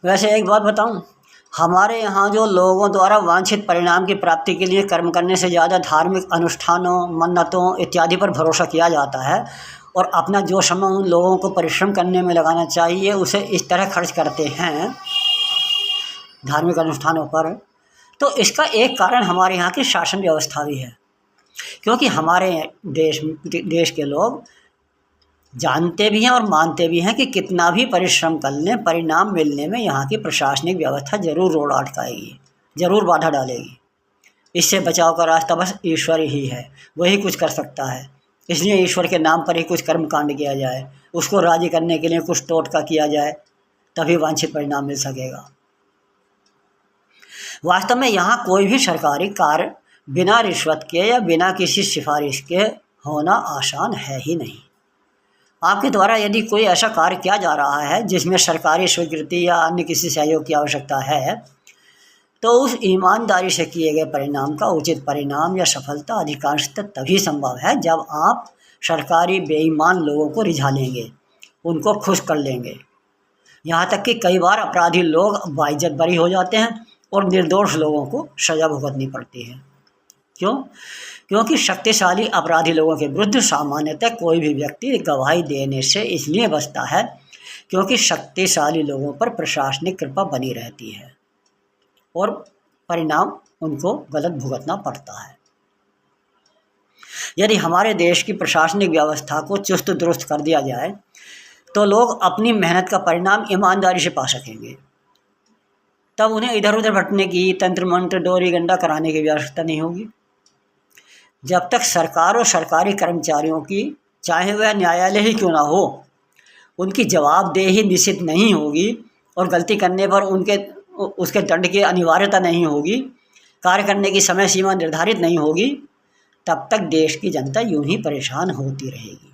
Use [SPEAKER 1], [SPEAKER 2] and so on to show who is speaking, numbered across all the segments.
[SPEAKER 1] वैसे एक बात बताऊं, हमारे यहाँ जो लोगों द्वारा वांछित परिणाम की प्राप्ति के लिए कर्म करने से ज़्यादा धार्मिक अनुष्ठानों, मन्नतों इत्यादि पर भरोसा किया जाता है और अपना जो समय उन लोगों को परिश्रम करने में लगाना चाहिए उसे इस तरह खर्च करते हैं धार्मिक अनुष्ठानों पर। तो इसका एक कारण हमारे यहाँ की शासन व्यवस्था भी है, क्योंकि हमारे देश के लोग जानते भी हैं और मानते भी हैं कि कितना भी परिश्रम कर लें, परिणाम मिलने में यहाँ की प्रशासनिक व्यवस्था ज़रूर रोड़ अटकाएगी, ज़रूर बाधा डालेगी। इससे बचाव का रास्ता बस ईश्वर ही है, वही कुछ कर सकता है। इसलिए ईश्वर के नाम पर ही कुछ कर्म कांड किया जाए, उसको राजी करने के लिए कुछ टोटका किया जाए, तभी वांछित परिणाम मिल सकेगा। वास्तव में यहाँ कोई भी सरकारी कार्य बिना रिश्वत के या बिना किसी सिफारिश के होना आसान है ही नहीं। आपके द्वारा यदि कोई ऐसा कार्य किया जा रहा है जिसमें सरकारी स्वीकृति या अन्य किसी सहयोग की आवश्यकता है, तो उस ईमानदारी से किए गए परिणाम का उचित परिणाम या सफलता अधिकांशतः तभी संभव है जब आप सरकारी बेईमान लोगों को रिझा लेंगे, उनको खुश कर लेंगे। यहाँ तक कि कई बार अपराधी लोग बाइज्जत बरी हो जाते हैं और निर्दोष लोगों को सजा भुगतनी पड़ती है। क्यों? क्योंकि शक्तिशाली अपराधी लोगों के विरुद्ध सामान्यतः कोई भी व्यक्ति गवाही देने से इसलिए बचता है क्योंकि शक्तिशाली लोगों पर प्रशासनिक कृपा बनी रहती है और परिणाम उनको गलत भुगतना पड़ता है। यदि हमारे देश की प्रशासनिक व्यवस्था को चुस्त दुरुस्त कर दिया जाए तो लोग अपनी मेहनत का परिणाम ईमानदारी से पा सकेंगे। तब उन्हें इधर उधर भटकने की, तंत्र मंत्र डोरी गंडा कराने की भी आवश्यकता नहीं होगी। जब तक सरकार और सरकारी कर्मचारियों की, चाहे वह न्यायालय ही क्यों ना हो, उनकी जवाबदेही निश्चित नहीं होगी और गलती करने पर उसके दंड की अनिवार्यता नहीं होगी, कार्य करने की समय सीमा निर्धारित नहीं होगी, तब तक देश की जनता यूं ही परेशान होती रहेगी।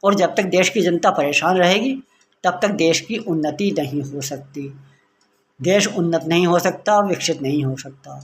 [SPEAKER 1] और जब तक देश की जनता परेशान रहेगी तब तक देश की उन्नति नहीं हो सकती। देश उन्नत नहीं हो सकता, विकसित नहीं हो सकता।